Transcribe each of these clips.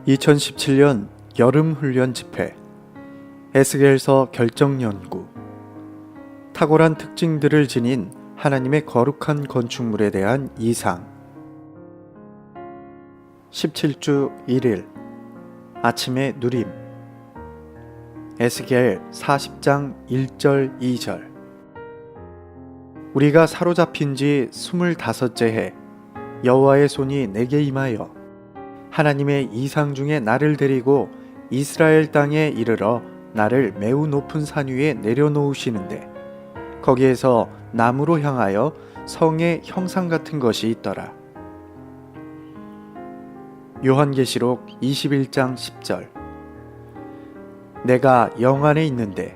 2017년 여름훈련 집회 에스겔서 결정연구. 탁월한 특징들을 지닌 하나님의 거룩한 건축물에 대한 이상. 17주 1일 아침의 누림. 에스겔 40장 1절 2절. 우리가 사로잡힌 지 25째 해 여호와의 손이 내게 임하여 하나님의 이상 중에 나를 데리고 이스라엘 땅에 이르러 나를 매우 높은 산 위에 내려놓으시는데 거기에서 나무로 향하여 성의 형상 같은 것이 있더라. 요한계시록 21장 10절. 내가 영 안에 있는데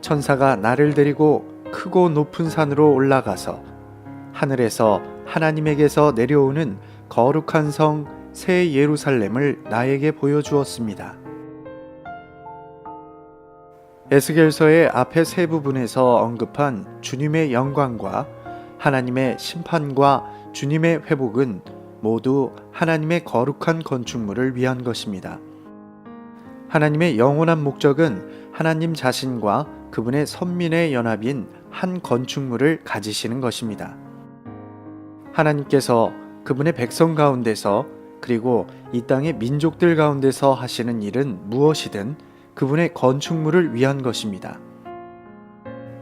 천사가 나를 데리고 크고 높은 산으로 올라가서 하늘에서 하나님에게서 내려오는 거룩한 성 새 예루살렘을 나에게 보여주었습니다. 에스겔서의 앞에 세 부분에서 언급한 주님의 영광과 하나님의 심판과 주님의 회복은 모두 하나님의 거룩한 건축물을 위한 것입니다. 하나님의 영원한 목적은 하나님 자신과 그분의 선민의 연합인 한 건축물을 가지시는 것입니다. 하나님께서 그분의 백성 가운데서 그리고 이 땅의 민족들 가운데서 하시는 일은 무엇이든 그분의 건축물을 위한 것입니다.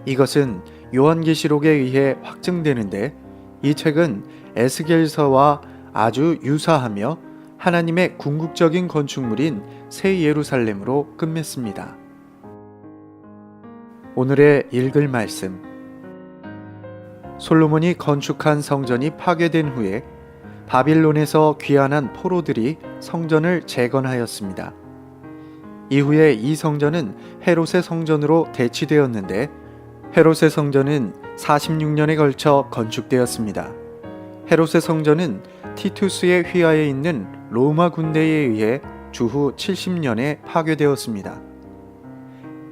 이것은 요한계시록에 의해 확증되는데 이 책은 에스겔서와 아주 유사하며 하나님의 궁극적인 건축물인 새 예루살렘으로 끝맺습니다. 오늘의 읽을 말씀. 솔로몬이 건축한 성전이 파괴된 후에 바빌론에서 귀환한 포로들이 성전을 재건하였습니다. 이후에 이 성전은 헤롯의 성전으로 대치되었는데 헤롯의 성전은 46년에 걸쳐 건축되었습니다. 헤롯의 성전은 티투스의 휘하에 있는 로마 군대에 의해 주후 70년에 파괴되었습니다.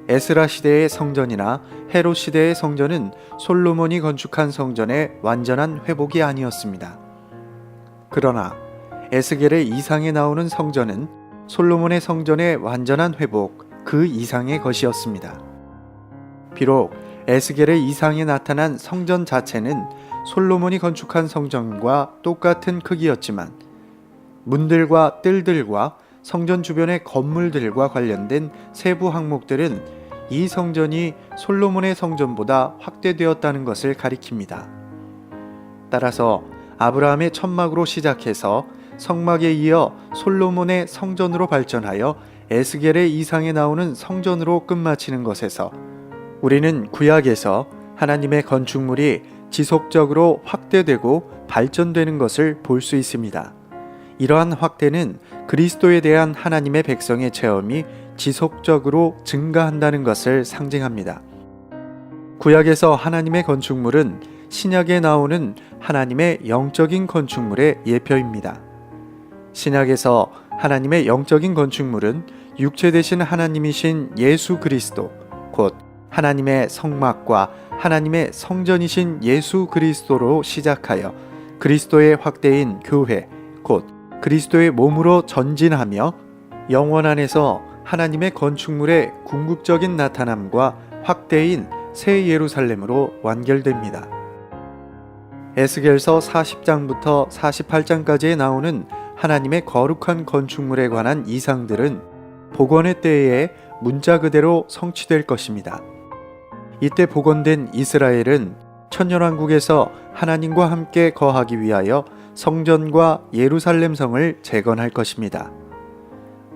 에스라 시대의 성전이나 헤롯 시대의 성전은 솔로몬이 건축한 성전의 완전한 회복이 아니었습니다. 그러나 에스겔의 이상에 나오는 성전은 솔로몬의 성전의 완전한 회복 그 이상의 것이었습니다. 비록 에스겔의 이상에 나타난 성전 자체는 솔로몬이 건축한 성전과 똑같은 크기였지만 문들과 뜰들과 성전 주변의 건물들과 관련된 세부 항목들은 이 성전이 솔로몬의 성전보다 확대되었다는 것을 가리킵니다. 따라서 아브라함의 천막으로 시작해서 성막에 이어 솔로몬의 성전으로 발전하여 에스겔의 이상에 나오는 성전으로 끝마치는 것에서 우리는 구약에서 하나님의 건축물이 지속적으로 확대되고 발전되는 것을 볼 수 있습니다. 이러한 확대는 그리스도에 대한 하나님의 백성의 체험이 지속적으로 증가한다는 것을 상징합니다. 구약에서 하나님의 건축물은 신약에 나오는 하나님의 영적인 건축물의 예표입니다. 신약에서 하나님의 영적인 건축물은 육체 되신 하나님이신 예수 그리스도, 곧 하나님의 성막과 하나님의 성전이신 예수 그리스도로 시작하여 그리스도의 확대인 교회, 곧 그리스도의 몸으로 전진하며 영원 안에서 하나님의 건축물의 궁극적인 나타남과 확대인 새 예루살렘으로 완결됩니다. 에스겔서 40장부터 48장까지에 나오는 하나님의 거룩한 건축물에 관한 이상들은 복원의 때에 문자 그대로 성취될 것입니다. 이때 복원된 이스라엘은 천년왕국에서 하나님과 함께 거하기 위하여 성전과 예루살렘 성을 재건할 것입니다.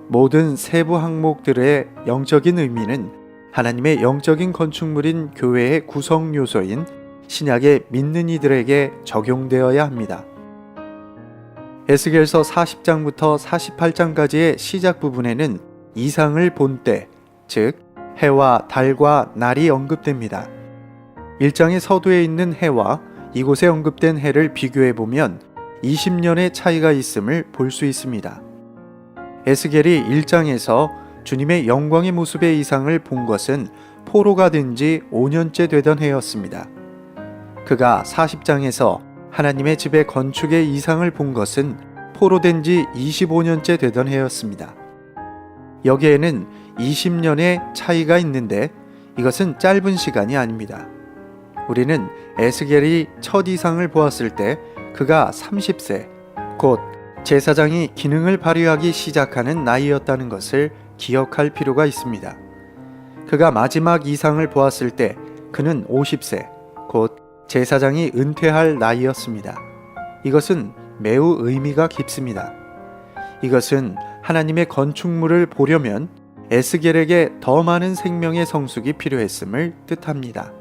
모든 세부 항목들의 영적인 의미는 하나님의 영적인 건축물인 교회의 구성 요소인 신약의 믿는 이들에게 적용되어야 합니다. 에스겔서 40장부터 48장까지의 시작 부분에는 이상을 본 때, 즉 해와 달과 날이 언급됩니다. 1장의 서두에 있는 해와 이곳에 언급된 해를 비교해보면 20년의 차이가 있음을 볼 수 있습니다. 에스겔이 1장에서 주님의 영광의 모습의 이상을 본 것은 포로가 된 지 5년째 되던 해였습니다. 그가 40장에서 하나님의 집의 건축의 이상을 본 것은 포로된 지 25년째 되던 해였습니다. 여기에는 20년의 차이가 있는데 이것은 짧은 시간이 아닙니다. 우리는 에스겔이 첫 이상을 보았을 때 그가 30세, 곧 제사장이 기능을 발휘하기 시작하는 나이였다는 것을 기억할 필요가 있습니다. 그가 마지막 이상을 보았을 때 그는 50세, 곧 제사장이 은퇴할 나이였습니다. 이것은 매우 의미가 깊습니다. 이것은 하나님의 건축물을 보려면 에스겔에게 더 많은 생명의 성숙이 필요했음을 뜻합니다.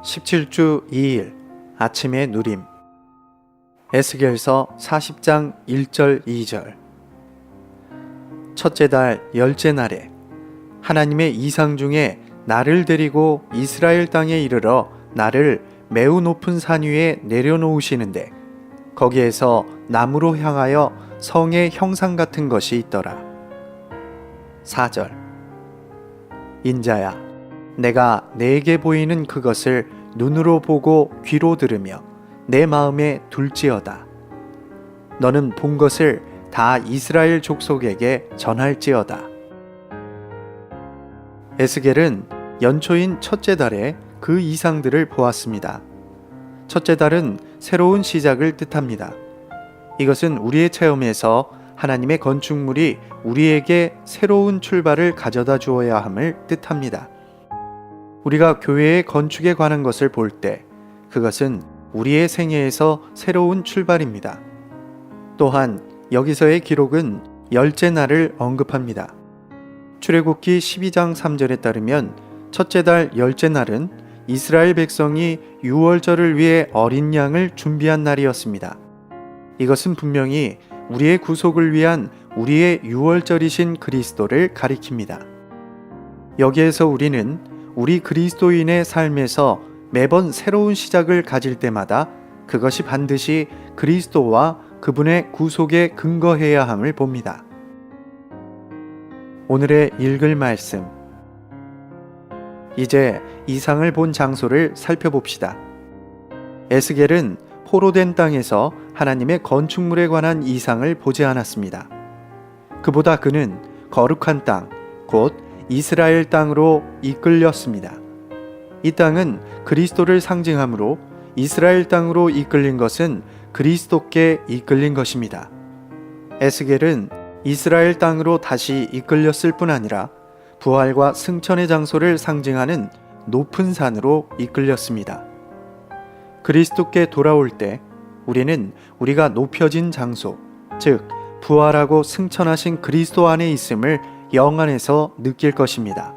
17주 2일 아침의 누림. 에스겔서 40장 1절 2절. 첫째 달 열째 날에 하나님의 이상 중에 나를 데리고 이스라엘 땅에 이르러 나를 매우 높은 산 위에 내려놓으시는데 거기에서 나무로 향하여 성의 형상 같은 것이 있더라. 4절. 인자야, 내가 내게 보이는 그것을 눈으로 보고 귀로 들으며 내 마음에 둘지어다. 너는 본 것을 다 이스라엘 족속에게 전할지어다. 에스겔은 연초인 첫째 달에 그 이상들을 보았습니다. 첫째 달은 새로운 시작을 뜻합니다. 이것은 우리의 체험에서 하나님의 건축물이 우리에게 새로운 출발을 가져다 주어야 함을 뜻합니다. 우리가 교회의 건축에 관한 것을 볼 때 그것은 우리의 생애에서 새로운 출발입니다. 또한 여기서의 기록은 열째 날을 언급합니다. 출애굽기 12장 3절에 따르면 첫째 달 열째 날은 이스라엘 백성이 유월절을 위해 어린 양을 준비한 날이었습니다. 이것은 분명히 우리의 구속을 위한 우리의 유월절이신 그리스도를 가리킵니다. 여기에서 우리는 우리 그리스도인의 삶에서 매번 새로운 시작을 가질 때마다 그것이 반드시 그리스도와 그분의 구속에 근거해야 함을 봅니다. 오늘의 읽을 말씀. 이제 이상을 본 장소를 살펴봅시다. 에스겔은 포로된 땅에서 하나님의 건축물에 관한 이상을 보지 않았습니다. 그보다 그는 거룩한 땅, 곧 이스라엘 땅으로 이끌렸습니다. 이 땅은 그리스도를 상징하므로 이스라엘 땅으로 이끌린 것은 그리스도께 이끌린 것입니다. 에스겔은 이스라엘 땅으로 다시 이끌렸을 뿐 아니라 부활과 승천의 장소를 상징하는 높은 산으로 이끌렸습니다. 그리스도께 돌아올 때 우리는 우리가 높여진 장소, 즉 부활하고 승천하신 그리스도 안에 있음을 영안에서 느낄 것입니다.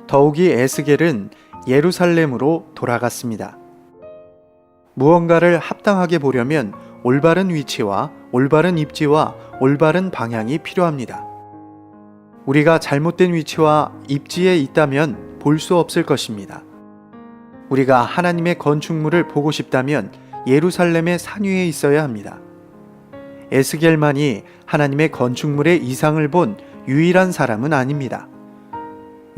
더욱이 에스겔은 예루살렘으로 돌아갔습니다. 무언가를 합당하게 보려면 올바른 위치와 올바른 입지와 올바른 방향이 필요합니다. 우리가 잘못된 위치와 입지에 있다면 볼 수 없을 것입니다. 우리가 하나님의 건축물을 보고 싶다면 예루살렘의 산 위에 있어야 합니다. 에스겔만이 하나님의 건축물의 이상을 본 유일한 사람은 아닙니다.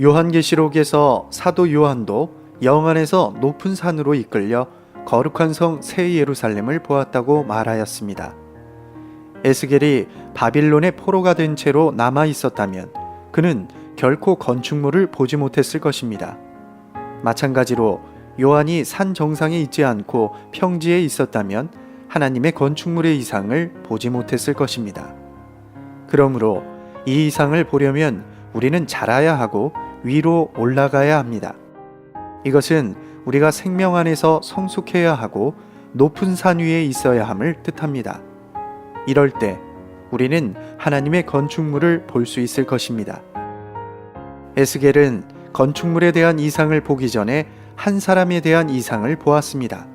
요한계시록에서 사도 요한도 영안에서 높은 산으로 이끌려 거룩한 성 새 예루살렘을 보았다고 말하였습니다. 에스겔이 바빌론의 포로가 된 채로 남아 있었다면 그는 결코 건축물을 보지 못했을 것입니다. 마찬가지로 요한이 산 정상에 있지 않고 평지에 있었다면 하나님의 건축물의 이상을 보지 못했을 것입니다. 그러므로 이 이상을 보려면 우리는 자라야 하고 위로 올라가야 합니다. 이것은 우리가 생명 안에서 성숙해야 하고 높은 산 위에 있어야 함을 뜻합니다. 이럴 때 우리는 하나님의 건축물을 볼 수 있을 것입니다. 에스겔은 건축물에 대한 이상을 보기 전에 한 사람에 대한 이상을 보았습니다.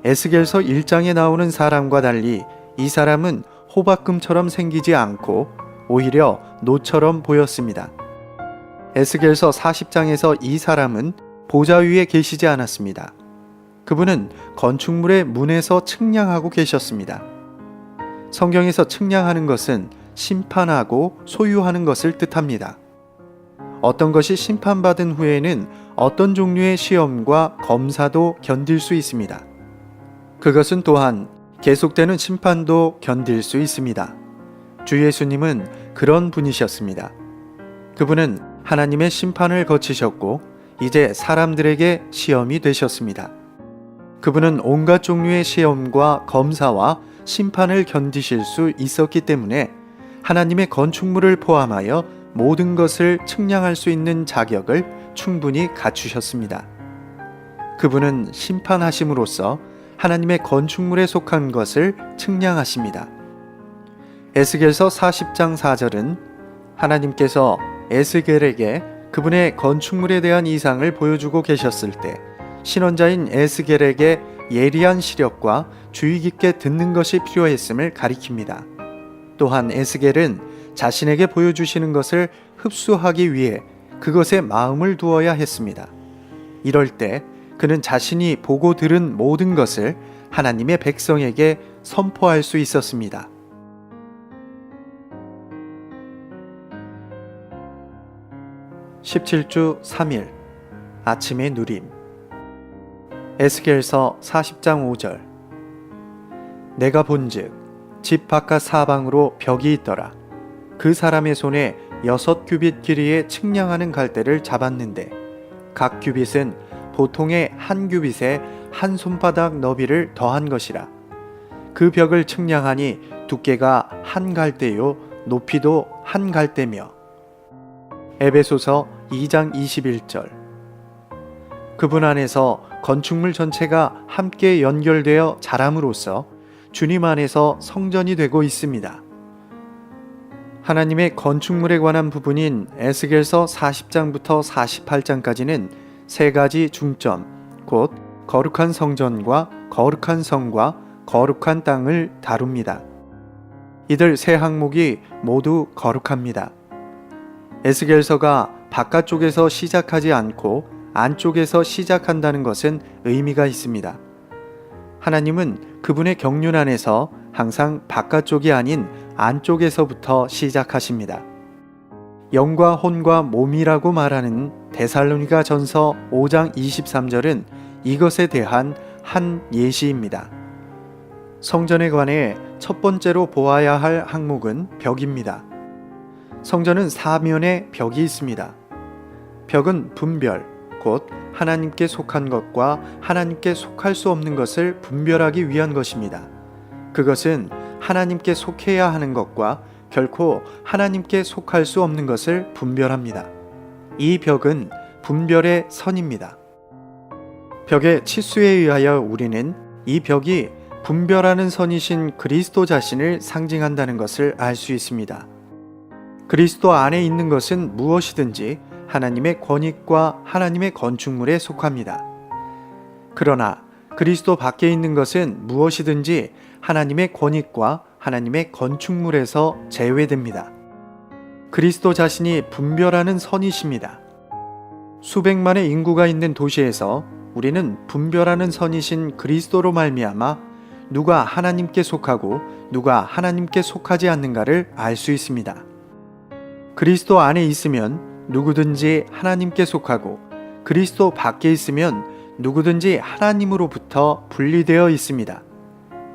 에스겔서 1장에 나오는 사람과 달리 이 사람은 호박금처럼 생기지 않고 오히려 노처럼 보였습니다. 에스겔서 40장에서 이 사람은 보좌 위에 계시지 않았습니다. 그분은 건축물의 문에서 측량하고 계셨습니다. 성경에서 측량하는 것은 심판하고 소유하는 것을 뜻합니다. 어떤 것이 심판받은 후에는 어떤 종류의 시험과 검사도 견딜 수 있습니다. 그것은 또한 계속되는 심판도 견딜 수 있습니다. 주 예수님은 그런 분이셨습니다. 그분은 하나님의 심판을 거치셨고 이제 사람들에게 시험이 되셨습니다. 그분은 온갖 종류의 시험과 검사와 심판을 견디실 수 있었기 때문에 하나님의 건축물을 포함하여 모든 것을 측량할 수 있는 자격을 충분히 갖추셨습니다. 그분은 심판하심으로써 하나님의 건축물에 속한 것을 측량하십니다. 에스겔서 40장 4절은 하나님께서 에스겔에게 그분의 건축물에 대한 이상을 보여주고 계셨을 때 신원자인 에스겔에게 예리한 시력과 주의 깊게 듣는 것이 필요했음을 가리킵니다. 또한 에스겔은 자신에게 보여주시는 것을 흡수하기 위해 그것에 마음을 두어야 했습니다. 이럴 때 그는 자신이 보고 들은 모든 것을 하나님의 백성에게 선포할 수 있었습니다. (17주 3일) 아침의 누림. 에스겔서 40장 5절. 내가 본즉 집 바깥 사방으로 벽이 있더라. 그 사람의 손에 6규빗 길이의 측량하는 갈대를 잡았는데 각 규빗은 보통의 한 규빗에 한 손바닥 너비를 더한 것이라. 그 벽을 측량하니 두께가 한 갈대요 높이도 한 갈대며. 에베소서 2장 21절. 그분 안에서 건축물 전체가 함께 연결되어 자람으로써 주님 안에서 성전이 되고 있습니다. 하나님의 건축물에 관한 부분인 에스겔서 40장부터 48장까지는 세 가지 중점, 곧 거룩한 성전과 거룩한 성과 거룩한 땅을 다룹니다. 이들 세 항목이 모두 거룩합니다. 에스겔서가 바깥쪽에서 시작하지 않고 안쪽에서 시작한다는 것은 의미가 있습니다. 하나님은 그분의 경륜 안에서 항상 바깥쪽이 아닌 안쪽에서부터 시작하십니다. 영과 혼과 몸이라고 말하는 데살로니가 전서 5장 23절은 이것에 대한 한 예시입니다. 성전에 관해 첫 번째로 보아야 할 항목은 벽입니다. 성전은 사면에 벽이 있습니다. 벽은 분별, 곧 하나님께 속한 것과 하나님께 속할 수 없는 것을 분별하기 위한 것입니다. 그것은 하나님께 속해야 하는 것과 결코 하나님께 속할 수 없는 것을 분별합니다. 이 벽은 분별의 선입니다. 벽의 치수에 의하여 우리는 이 벽이 분별하는 선이신 그리스도 자신을 상징한다는 것을 알 수 있습니다. 그리스도 안에 있는 것은 무엇이든지 하나님의 권익과 하나님의 건축물에 속합니다. 그러나 그리스도 밖에 있는 것은 무엇이든지 하나님의 권익과 하나님의 건축물에서 제외됩니다. 그리스도 자신이 분별하는 선이십니다. 수백만의 인구가 있는 도시에서 우리는 분별하는 선이신 그리스도로 말미암아 누가 하나님께 속하고 누가 하나님께 속하지 않는가를 알 수 있습니다. 그리스도 안에 있으면 누구든지 하나님께 속하고 그리스도 밖에 있으면 누구든지 하나님으로부터 분리되어 있습니다.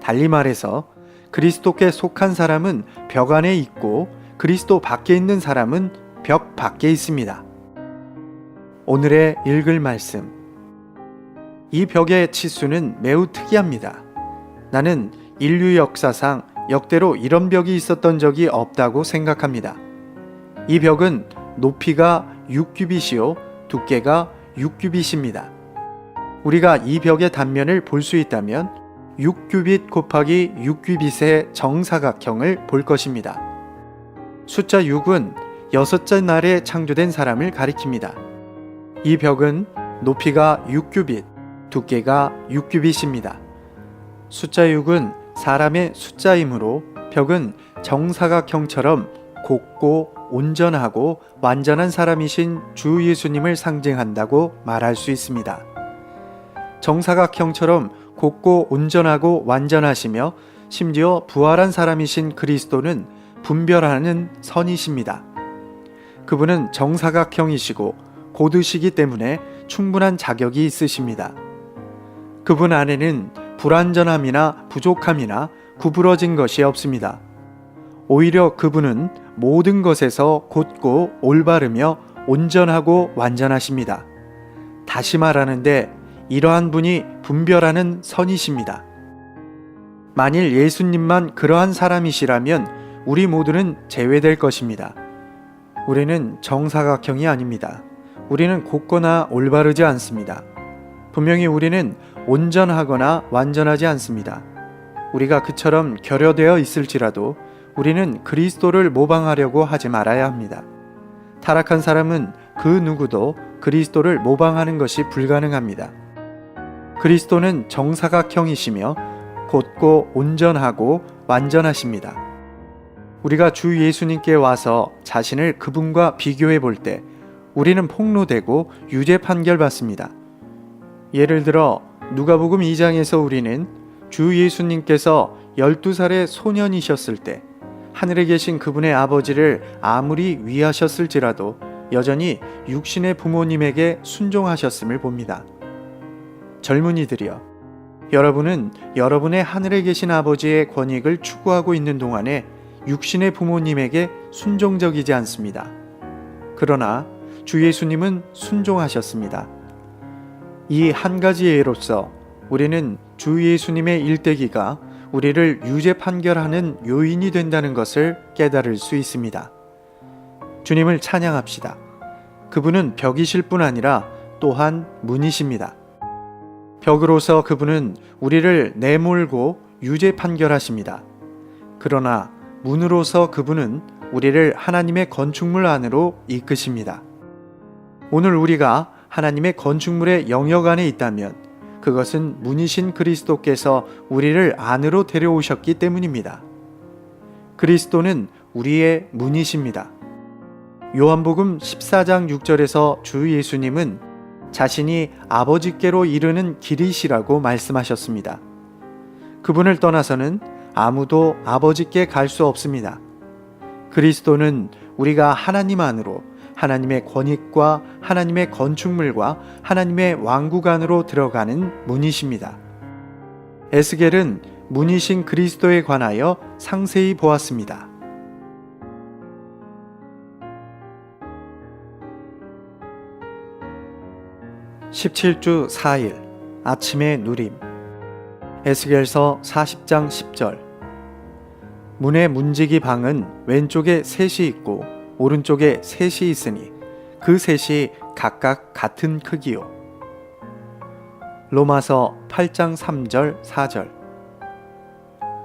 달리 말해서 그리스도께 속한 사람은 벽 안에 있고 그리스도 밖에 있는 사람은 벽 밖에 있습니다. 오늘의 읽을 말씀. 이 벽의 치수는 매우 특이합니다. 나는 인류 역사상 역대로 이런 벽이 있었던 적이 없다고 생각합니다. 이 벽은 높이가 6규빗이요 두께가 6규빗입니다. 우리가 이 벽의 단면을 볼 수 있다면 6규빗 곱하기 6규빗의 정사각형을 볼 것입니다. 숫자 6은 여섯째 날에 창조된 사람을 가리킵니다. 이 벽은 높이가 6규빗, 두께가 6규빗입니다. 숫자 6은 사람의 숫자이므로 벽은 정사각형처럼 곱고 온전하고 완전한 사람이신 주 예수님을 상징한다고 말할 수 있습니다. 정사각형처럼 곱고 온전하고 완전하시며 심지어 부활한 사람이신 그리스도는 분별하는 선이십니다. 그분은 정사각형이시고 보드시기 때문에 충분한 자격이 있으십니다. 그분 안에는 불완전함이나 부족함이나 구부러진 것이 없습니다. 오히려 그분은 모든 것에서 곧고 올바르며 온전하고 완전하십니다. 다시 말하는데 이러한 분이 분별하는 선이십니다. 만일 예수님만 그러한 사람이시라면 우리 모두는 제외될 것입니다. 우리는 정사각형이 아닙니다. 우리는 곧거나 올바르지 않습니다. 분명히 우리는 온전하거나 완전하지 않습니다. 우리가 그처럼 결여되어 있을지라도 우리는 그리스도를 모방하려고 하지 말아야 합니다. 타락한 사람은 그 누구도 그리스도를 모방하는 것이 불가능합니다. 그리스도는 정사각형이시며 곧고 온전하고 완전하십니다. 우리가 주 예수님께 와서 자신을 그분과 비교해 볼 때 우리는 폭로되고 유죄 판결받습니다. 예를 들어 누가복음 2장에서 우리는 주 예수님께서 12살의 소년이셨을 때 하늘에 계신 그분의 아버지를 아무리 위하셨을지라도 여전히 육신의 부모님에게 순종하셨음을 봅니다. 젊은이들이여, 여러분은 여러분의 하늘에 계신 아버지의 권익을 추구하고 있는 동안에 육신의 부모님에게 순종적이지 않습니다. 그러나 주 예수님은 순종하셨습니다. 이 한 가지 예로서 우리는 주 예수님의 일대기가 우리를 유죄 판결하는 요인이 된다는 것을 깨달을 수 있습니다. 주님을 찬양합시다. 그분은 벽이실 뿐 아니라 또한 문이십니다. 벽으로서 그분은 우리를 내몰고 유죄 판결하십니다. 그러나 문으로서 그분은 우리를 하나님의 건축물 안으로 이끄십니다. 오늘 우리가 하나님의 건축물의 영역 안에 있다면 그것은 문이신 그리스도께서 우리를 안으로 데려오셨기 때문입니다. 그리스도는 우리의 문이십니다. 요한복음 14장 6절에서 주 예수님은 자신이 아버지께로 이르는 길이시라고 말씀하셨습니다. 그분을 떠나서는 아무도 아버지께 갈 수 없습니다. 그리스도는 우리가 하나님 안으로 하나님의 권익과 하나님의 건축물과 하나님의 왕국 안으로 들어가는 문이십니다. 에스겔은 문이신 그리스도에 관하여 상세히 보았습니다. 17주 4일 아침의 누림. 에스겔서 40장 10절. 문의 문지기 방은 왼쪽에 셋이 있고 오른쪽에 셋이 있으니 그 셋이 각각 같은 크기요. 로마서 8장 3절 4절.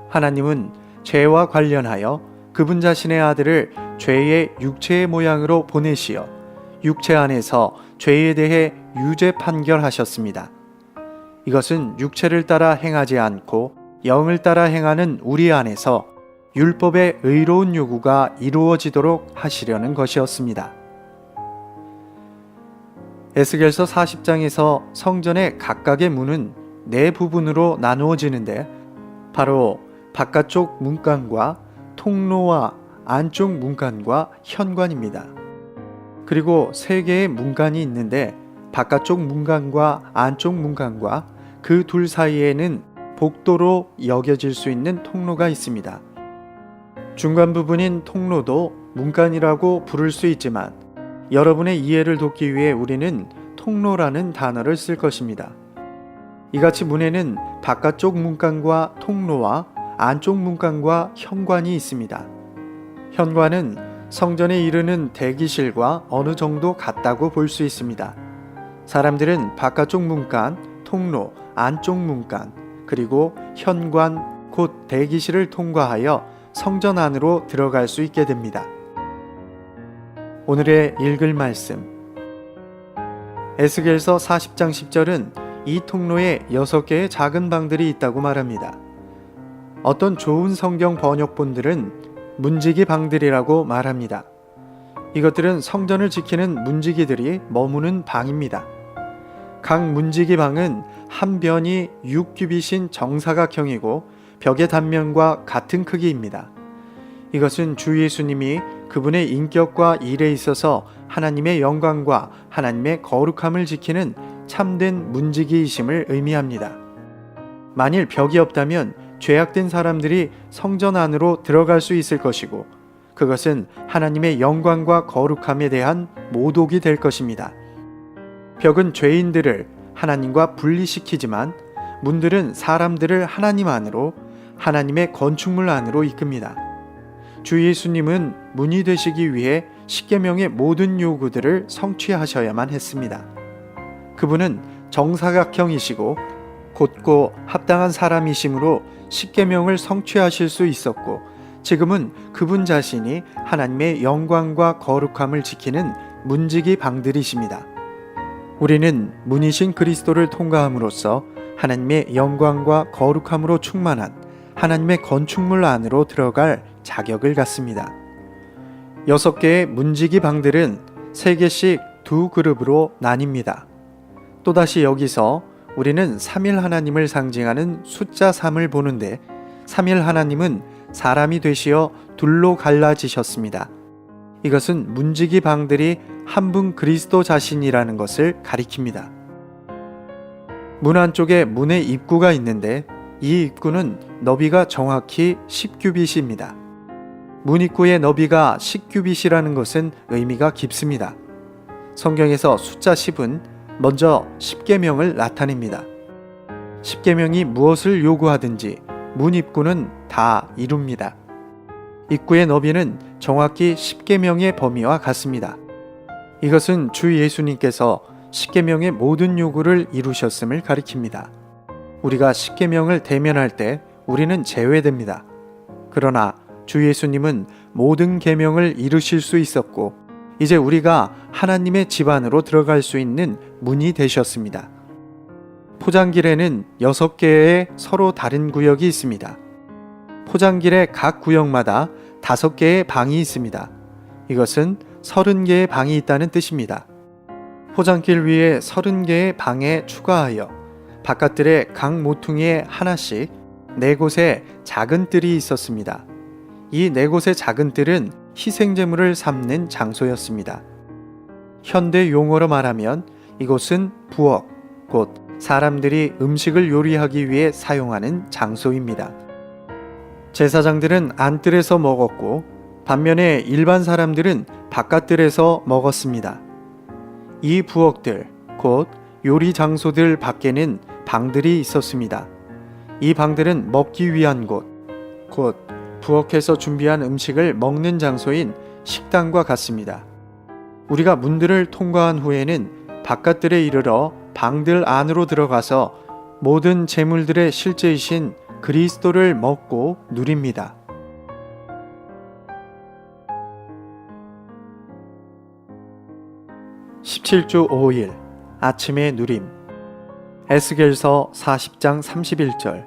하나님은 죄와 관련하여 그분 자신의 아들을 죄의 육체의 모양으로 보내시어 육체 안에서 죄에 대해 유죄 판결하셨습니다. 이것은 육체를 따라 행하지 않고 영을 따라 행하는 우리 안에서 율법의 의로운 요구가 이루어지도록 하시려는 것이었습니다. 에스겔서 40장에서 성전의 각각의 문은 네 부분으로 나누어지는데 바로 바깥쪽 문간과 통로와 안쪽 문간과 현관입니다. 그리고 세 개의 문간이 있는데 바깥쪽 문간과 안쪽 문간과 그 둘 사이에는 복도로 여겨질 수 있는 통로가 있습니다. 중간 부분인 통로도 문간이라고 부를 수 있지만 여러분의 이해를 돕기 위해 우리는 통로라는 단어를 쓸 것입니다. 이같이 문에는 바깥쪽 문간과 통로와 안쪽 문간과 현관이 있습니다. 현관은 성전에 이르는 대기실과 어느 정도 같다고 볼 수 있습니다. 사람들은 바깥쪽 문간, 통로, 안쪽 문간, 그리고 현관, 곧 대기실을 통과하여 성전 안으로 들어갈 수 있게 됩니다. 오늘의 읽을 말씀. 에스겔서 40장 10절은 이 통로에 6개의 작은 방들이 있다고 말합니다. 어떤 좋은 성경 번역본들은 문지기 방들이라고 말합니다. 이것들은 성전을 지키는 문지기들이 머무는 방입니다. 각 문지기 방은 한 변이 6규빗인 정사각형이고 벽의 단면과 같은 크기입니다. 이것은 주 예수님이 그분의 인격과 일에 있어서 하나님의 영광과 하나님의 거룩함을 지키는 참된 문지기이심을 의미합니다. 만일 벽이 없다면 죄악된 사람들이 성전 안으로 들어갈 수 있을 것이고 그것은 하나님의 영광과 거룩함에 대한 모독이 될 것입니다. 벽은 죄인들을 하나님과 분리시키지만 문들은 사람들을 하나님 안으로, 하나님의 건축물 안으로 이끕니다. 주 예수님은 문이 되시기 위해 십계명의 모든 요구들을 성취하셔야만 했습니다. 그분은 정사각형이시고 곧고 합당한 사람이시므로 십계명을 성취하실 수 있었고 지금은 그분 자신이 하나님의 영광과 거룩함을 지키는 문지기 방들이십니다. 우리는 문이신 그리스도를 통과함으로써 하나님의 영광과 거룩함으로 충만한 하나님의 건축물 안으로 들어갈 자격을 갖습니다. 6개의 문지기 방들은 3개씩 2그룹으로 나뉩니다. 또다시 여기서 우리는 3일 하나님을 상징하는 숫자 3을 보는데 3일 하나님은 사람이 되시어 둘로 갈라지셨습니다. 이것은 문지기 방들이 한 분 그리스도 자신이라는 것을 가리킵니다. 문 안쪽에 문의 입구가 있는데 이 입구는 너비가 정확히 10규빗입니다. 문 입구의 너비가 10규빗이라는 것은 의미가 깊습니다. 성경에서 숫자 10은 먼저 십계명을 나타냅니다. 십계명이 무엇을 요구하든지 문 입구는 다 이룹니다. 입구의 너비는 정확히 십계명의 범위와 같습니다. 이것은 주 예수님께서 십계명의 모든 요구를 이루셨음을 가리킵니다. 우리가 십계명을 대면할 때 우리는 제외됩니다. 그러나 주 예수님은 모든 계명을 이루실 수 있었고 이제 우리가 하나님의 집 안으로 들어갈 수 있는 문이 되셨습니다. 포장길에는 6개의 서로 다른 구역이 있습니다. 포장길의 각 구역마다 5개의 방이 있습니다. 이것은 30개의 방이 있다는 뜻입니다. 포장길 위에 30개의 방에 추가하여 바깥들의 각 모퉁이에 하나씩 4곳의 작은 뜰이 있었습니다. 이 4곳의 작은 뜰은 희생제물을 삶는 장소였습니다. 현대 용어로 말하면 이곳은 부엌, 곧 사람들이 음식을 요리하기 위해 사용하는 장소입니다. 제사장들은 안뜰에서 먹었고 반면에 일반 사람들은 바깥뜰에서 먹었습니다. 이 부엌들, 곧 요리 장소들 밖에는 방들이 있었습니다. 이 방들은 먹기 위한 곳, 곧 부엌에서 준비한 음식을 먹는 장소인 식당과 같습니다. 우리가 문들을 통과한 후에는 바깥들에 이르러 방들 안으로 들어가서 모든 제물들의 실제이신 그리스도를 먹고 누립니다. (17주 5일) 아침의 누림. 에스겔서 40장 31절.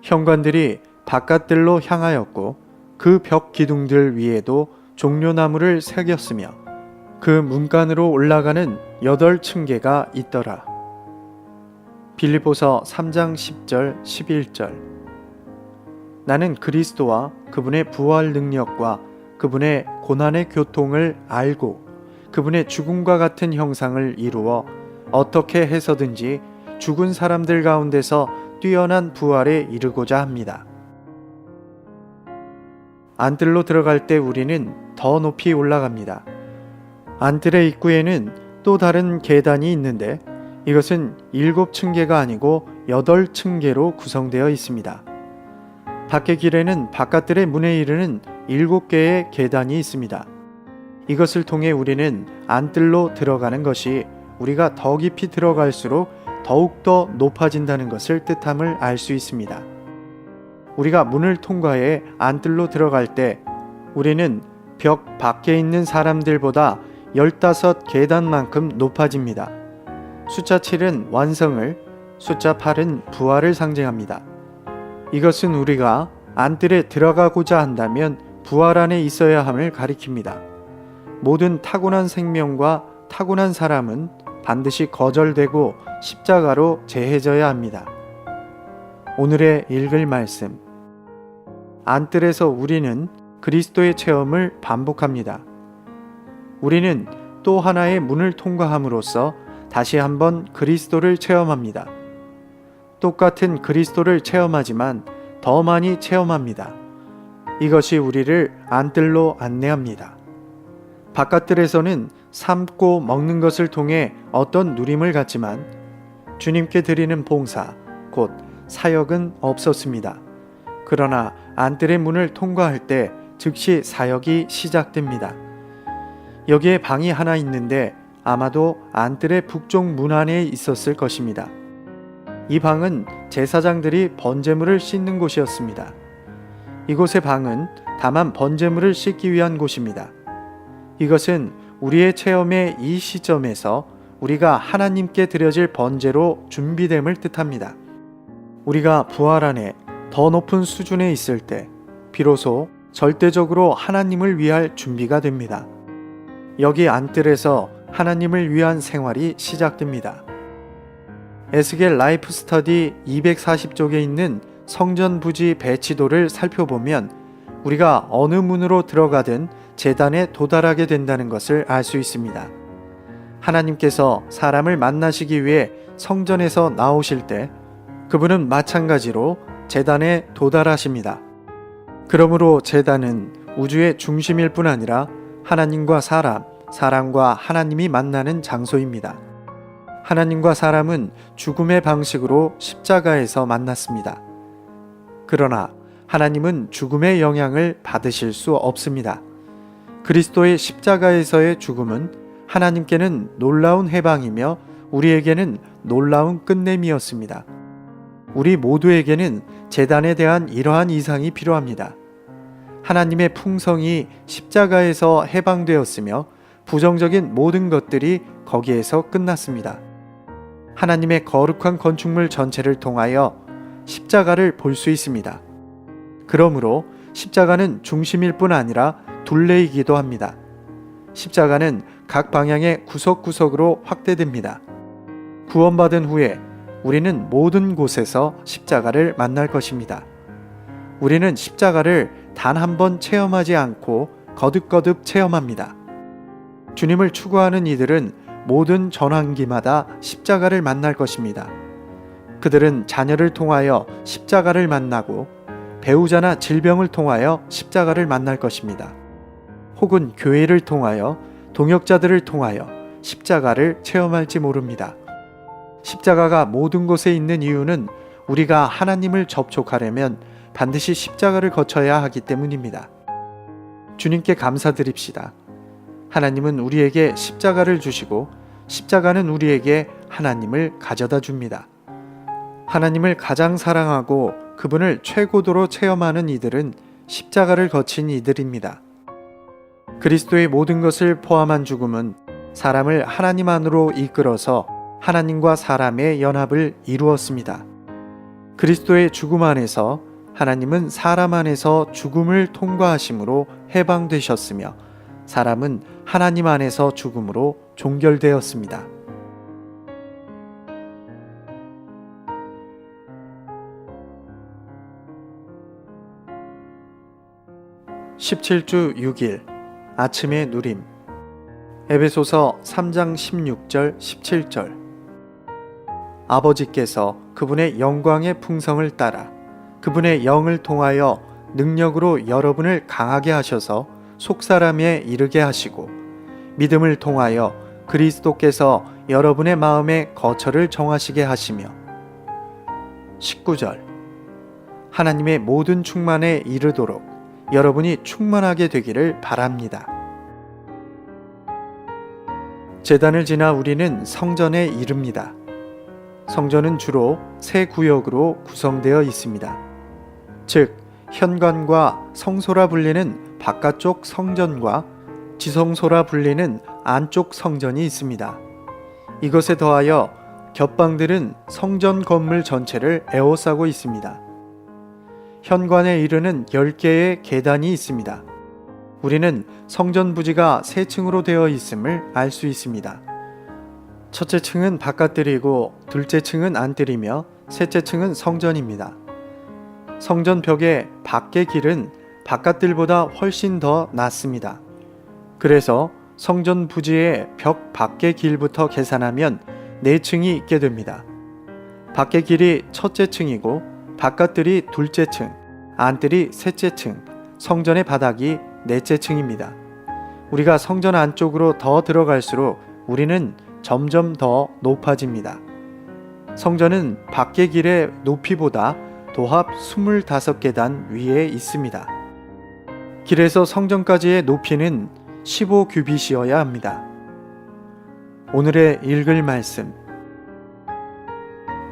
현관들이 바깥들로 향하였고 그 벽 기둥들 위에도 종려나무를 새겼으며 그 문간으로 올라가는 8층계가 있더라. 빌립보서 3장 10절 11절. 나는 그리스도와 그분의 부활 능력과 그분의 고난의 교통을 알고 그분의 죽음과 같은 형상을 이루어 어떻게 해서든지 죽은 사람들 가운데서 뛰어난 부활에 이르고자 합니다. 안뜰로 들어갈 때 우리는 더 높이 올라갑니다. 안뜰의 입구에는 또 다른 계단이 있는데 이것은 7층계가 아니고 8층계로 구성되어 있습니다. 밖의 길에는 바깥들의 문에 이르는 7개의 계단이 있습니다. 이것을 통해 우리는 안뜰로 들어가는 것이 우리가 더 깊이 들어갈수록 더욱더 높아진다는 것을 뜻함을 알 수 있습니다. 우리가 문을 통과해 안뜰로 들어갈 때 우리는 벽 밖에 있는 사람들보다 15계단만큼 높아집니다. 숫자 7은 완성을, 숫자 8은 부활을 상징합니다. 이것은 우리가 안뜰에 들어가고자 한다면 부활 안에 있어야 함을 가리킵니다. 모든 타고난 생명과 타고난 사람은 반드시 거절되고 십자가로 재해져야 합니다. 오늘의 읽을 말씀. 안뜰에서 우리는 그리스도의 체험을 반복합니다. 우리는 또 하나의 문을 통과함으로써 다시 한번 그리스도를 체험합니다. 똑같은 그리스도를 체험하지만 더 많이 체험합니다. 이것이 우리를 안뜰로 안내합니다. 바깥들에서는 삶고 먹는 것을 통해 어떤 누림을 갖지만 주님께 드리는 봉사, 곧 사역은 없었습니다. 그러나 안뜰의 문을 통과할 때 즉시 사역이 시작됩니다. 여기에 방이 하나 있는데 아마도 안뜰의 북쪽 문 안에 있었을 것입니다. 이 방은 제사장들이 번제물을 씻는 곳이었습니다. 이곳의 방은 다만 번제물을 씻기 위한 곳입니다. 이것은 우리의 체험의 이 시점에서 우리가 하나님께 드려질 번제로 준비됨을 뜻합니다. 우리가 부활 안에 더 높은 수준에 있을 때 비로소 절대적으로 하나님을 위할 준비가 됩니다. 여기 안뜰에서 하나님을 위한 생활이 시작됩니다. 에스겔 라이프 스터디 240쪽에 있는 성전 부지 배치도를 살펴보면 우리가 어느 문으로 들어가든 제단에 도달하게 된다는 것을 알 수 있습니다. 하나님께서 사람을 만나시기 위해 성전에서 나오실 때 그분은 마찬가지로 제단에 도달하십니다. 그러므로 제단은 우주의 중심일 뿐 아니라 하나님과 사람과 하나님이 만나는 장소입니다. 하나님과 사람은 죽음의 방식으로 십자가에서 만났습니다. 그러나 하나님은 죽음의 영향을 받으실 수 없습니다. 그리스도의 십자가에서의 죽음은 하나님께는 놀라운 해방이며 우리에게는 놀라운 끝냄이었습니다. 우리 모두에게는 제단에 대한 이러한 이상이 필요합니다. 하나님의 풍성이 십자가에서 해방되었으며 부정적인 모든 것들이 거기에서 끝났습니다. 하나님의 거룩한 건축물 전체를 통하여 십자가를 볼 수 있습니다. 그러므로 십자가는 중심일 뿐 아니라 둘레이기도 합니다. 십자가는 각 방향의 구석구석으로 확대됩니다. 구원받은 후에 우리는 모든 곳에서 십자가를 만날 것입니다. 우리는 십자가를 단 한 번 체험하지 않고 거듭거듭 체험합니다. 주님을 추구하는 이들은 모든 전환기마다 십자가를 만날 것입니다. 그들은 자녀를 통하여 십자가를 만나고 배우자나 질병을 통하여 십자가를 만날 것입니다. 혹은 교회를 통하여 동역자들을 통하여 십자가를 체험할지 모릅니다. 십자가가 모든 곳에 있는 이유는 우리가 하나님을 접촉하려면 반드시 십자가를 거쳐야 하기 때문입니다. 주님께 감사드립시다. 하나님은 우리에게 십자가를 주시고 십자가는 우리에게 하나님을 가져다 줍니다. 하나님을 가장 사랑하고 그분을 최고도로 체험하는 이들은 십자가를 거친 이들입니다. 그리스도의 모든 것을 포함한 죽음은 사람을 하나님 안으로 이끌어서 하나님과 사람의 연합을 이루었습니다. 그리스도의 죽음 안에서 하나님은 사람 안에서 죽음을 통과하심으로 해방되셨으며 사람은 하나님 안에서 죽음으로 종결되었습니다. (17주 6일) 아침의 누림. 에베소서 3장 16절 17절. 아버지께서 그분의 영광의 풍성을 따라 그분의 영을 통하여 능력으로 여러분을 강하게 하셔서 속사람에 이르게 하시고 믿음을 통하여 그리스도께서 여러분의 마음에 거처를 정하시게 하시며 19절. 하나님의 모든 충만에 이르도록 여러분이 충만하게 되기를 바랍니다. 제단을 지나 우리는 성전에 이릅니다. 성전은 주로 세 구역으로 구성되어 있습니다. 즉, 현관과 성소라 불리는 바깥쪽 성전과 지성소라 불리는 안쪽 성전이 있습니다. 이것에 더하여 겹방들은 성전 건물 전체를 에워싸고 있습니다. 현관에 이르는 10개의 계단이 있습니다. 우리는 성전 부지가 세 층으로 되어 있음을 알 수 있습니다. 첫째 층은 바깥들이고 둘째 층은 안들이며 셋째 층은 성전입니다. 성전 벽의 밖의 길은 바깥들보다 훨씬 더 낮습니다. 그래서 성전 부지의 벽 밖의 길부터 계산하면 4층이 있게 됩니다. 밖의 길이 첫째 층이고 바깥들이 둘째 층, 안뜰이 셋째 층, 성전의 바닥이 넷째 층입니다. 우리가 성전 안쪽으로 더 들어갈수록 우리는 점점 더 높아집니다. 성전은 밖의 길의 높이보다 도합 25계단 위에 있습니다. 길에서 성전까지의 높이는 15규빗이어야 합니다. 오늘의 읽을 말씀.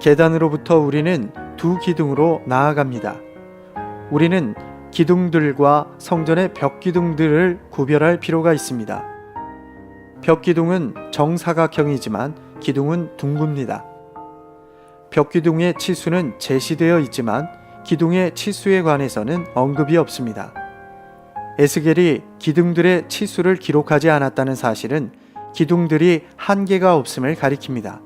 계단으로부터 우리는 2기둥으로 나아갑니다. 우리는 기둥들과 성전의 벽기둥들을 구별할 필요가 있습니다. 벽기둥은 정사각형이지만 기둥은 둥굽니다. 벽기둥의 치수는 제시되어 있지만 기둥의 치수에 관해서는 언급이 없습니다. 에스겔이 기둥들의 치수를 기록하지 않았다는 사실은 기둥들이 한계가 없음을 가리킵니다.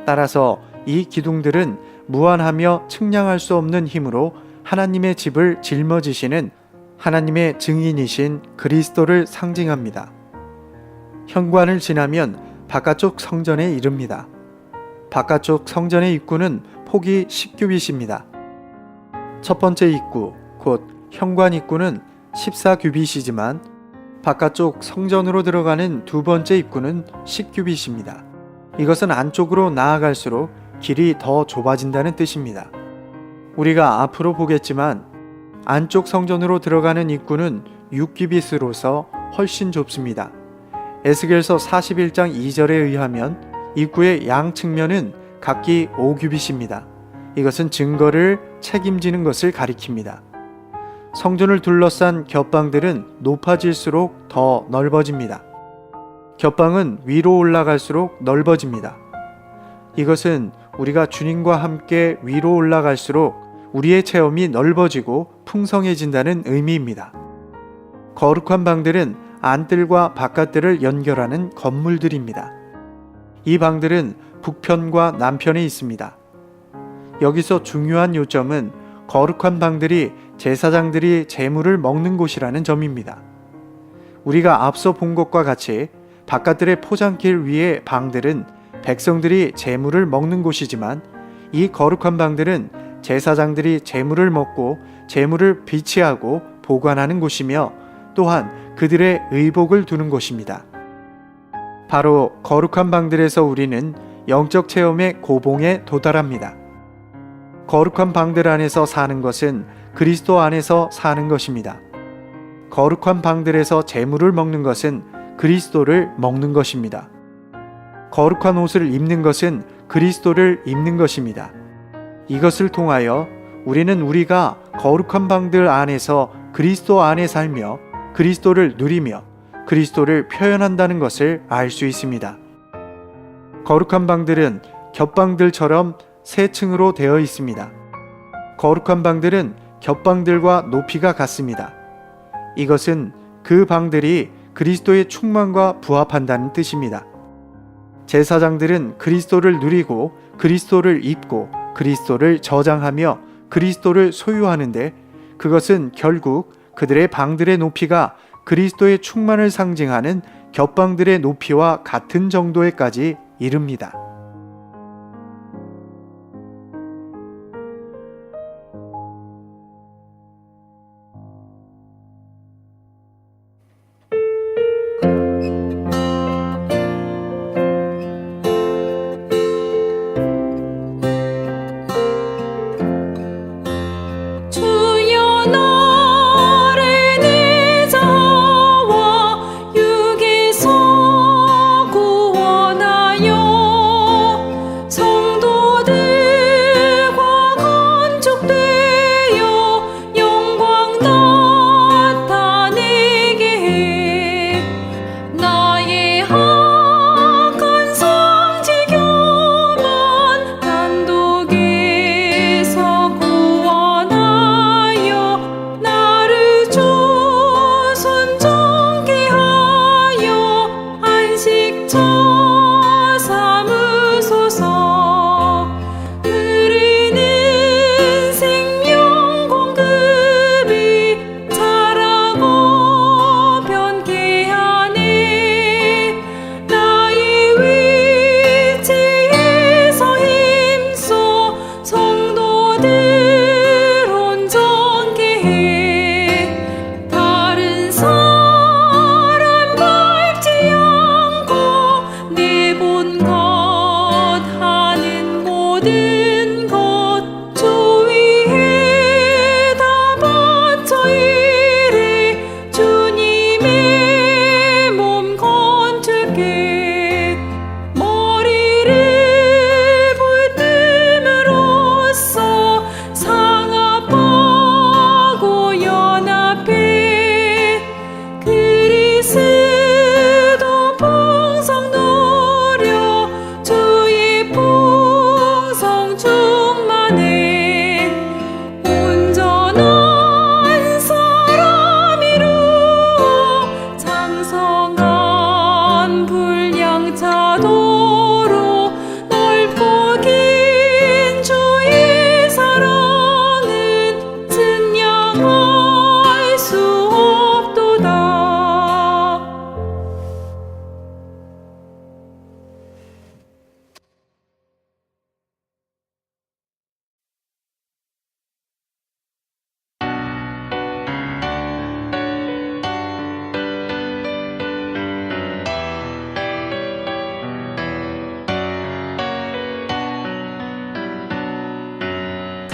따라서 이 기둥들은 무한하며 측량할 수 없는 힘으로 하나님의 집을 짊어지시는 하나님의 증인이신 그리스도를 상징합니다. 현관을 지나면 바깥쪽 성전에 이릅니다. 바깥쪽 성전의 입구는 폭이 10규빗입니다. 첫 번째 입구, 곧 현관 입구는 14규빗이지만 바깥쪽 성전으로 들어가는 두 번째 입구는 10규빗입니다. 이것은 안쪽으로 나아갈수록 길이 더 좁아진다는 뜻입니다. 우리가 앞으로 보겠지만 안쪽 성전으로 들어가는 입구는 6규빗으로서 훨씬 좁습니다. 에스겔서 41장 2절에 의하면 입구의 양 측면은 각기 5규빗입니다. 이것은 증거를 책임지는 것을 가리킵니다. 성전을 둘러싼 겹방들은 높아질수록 더 넓어집니다. 겹방은 위로 올라갈수록 넓어집니다. 이것은 우리가 주님과 함께 위로 올라갈수록 우리의 체험이 넓어지고 풍성해진다는 의미입니다. 거룩한 방들은 안뜰과 바깥뜰을 연결하는 건물들입니다. 이 방들은 북편과 남편에 있습니다. 여기서 중요한 요점은 거룩한 방들이 제사장들이 제물을 먹는 곳이라는 점입니다. 우리가 앞서 본 것과 같이 바깥뜰의 포장길 위의 방들은 백성들이 제물을 먹는 곳이지만 이 거룩한 방들은 제사장들이 제물을 먹고 제물을 비치하고 보관하는 곳이며 또한 그들의 의복을 두는 곳입니다. 바로 거룩한 방들에서 우리는 영적 체험의 고봉에 도달합니다. 거룩한 방들 안에서 사는 것은 그리스도 안에서 사는 것입니다. 거룩한 방들에서 제물을 먹는 것은 그리스도를 먹는 것입니다. 거룩한 옷을 입는 것은 그리스도를 입는 것입니다. 이것을 통하여 우리는 우리가 거룩한 방들 안에서 그리스도 안에 살며 그리스도를 누리며 그리스도를 표현한다는 것을 알 수 있습니다. 거룩한 방들은 겹방들처럼 세 층으로 되어 있습니다. 거룩한 방들은 겹방들과 높이가 같습니다. 이것은 그 방들이 그리스도의 충만과 부합한다는 뜻입니다. 제사장들은 그리스도를 누리고 그리스도를 입고 그리스도를 저장하며 그리스도를 소유하는데 그것은 결국 그들의 방들의 높이가 그리스도의 충만을 상징하는 겹방들의 높이와 같은 정도에까지 이릅니다. 구원하여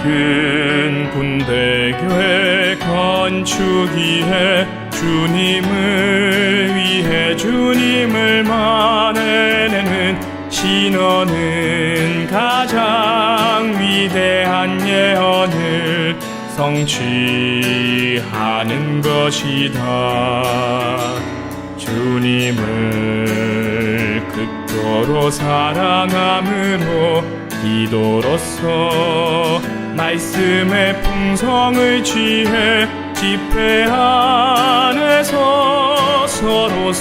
큰 군대교회 건축위에 주님을 위해 주님을 만해내는 신원은 가장 위대한 예언을 성취하는 것이다. 주님을 극도로 사랑함으로 기도로서 말씀의 풍성을 취해 집회 안에서 서로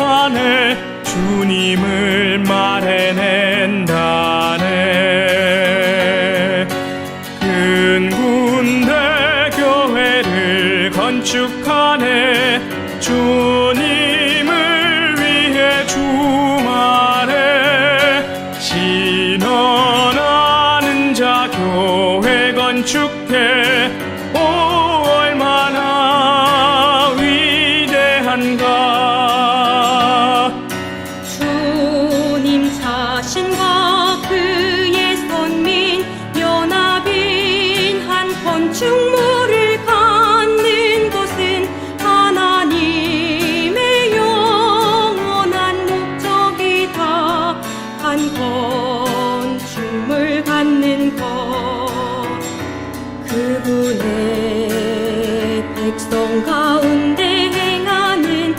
안에 주님을 말해낸다네. 큰 군대 교회를 건축하네. 주님을 위해 주말에 신원하는 자 교회 건축해. 오 얼마나 위대한가. 주님 자신과 그의 선민 연합인 한 건축물을 갖는 것은 하나님의 영원한 목적이다. 한 건축물 갖는 것, 그분의 백성 가운데 행하는 이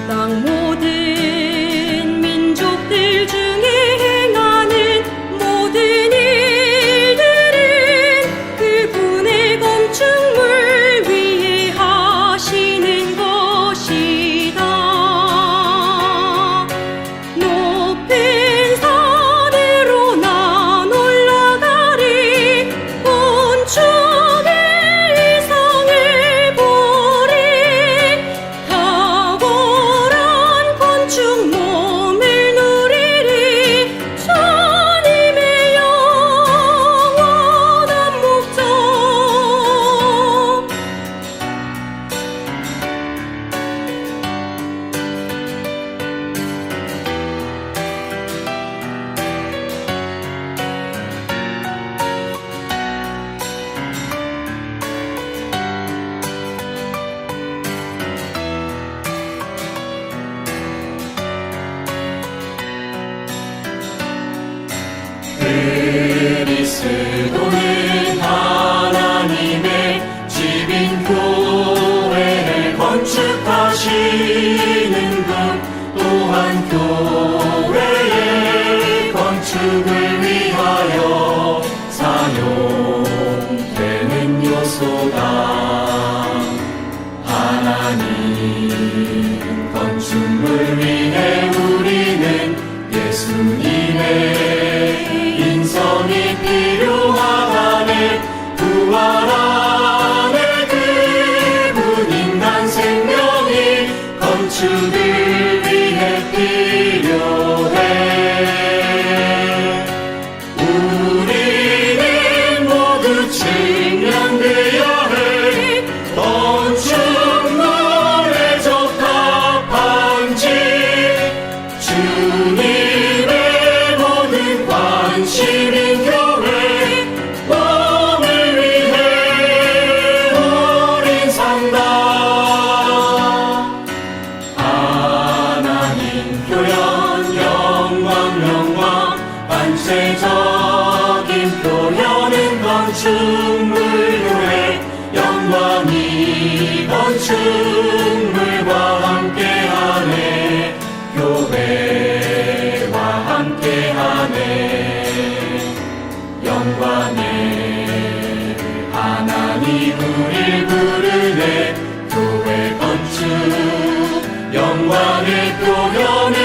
땅 모든 민족들 중에 행하는 모든 일들은 그분의 건축물 위에 하시는 것이다. 높은 산으로 난 올라가리. 건축의 이상을 보리. 탁월한 건축 몸을 누리리. 주님의 영원한 목적. 그리스도는 하나님의 집인 교회를 건축하시는 분. 또한 교회의 건축을 위하여 사용되는 요소다. 하나님 건축물 위해 우리는 예수님의 인성이 필요하다네. 부활 안에 그분 인간 생명이 건축을 위해 필요해. 우리는 모두 측량되어야 해. 건축물에 적합한지 주님의 모든 관심인 교회 몸을 위해 우린 산다. 하나님 표현 영광 반체적인 표현은 건축물교회 영광이 건축물과 함께하네. 교회와 함께하네. 영광의 하나님 우릴 부르네. 교회 건축 영광의 표현은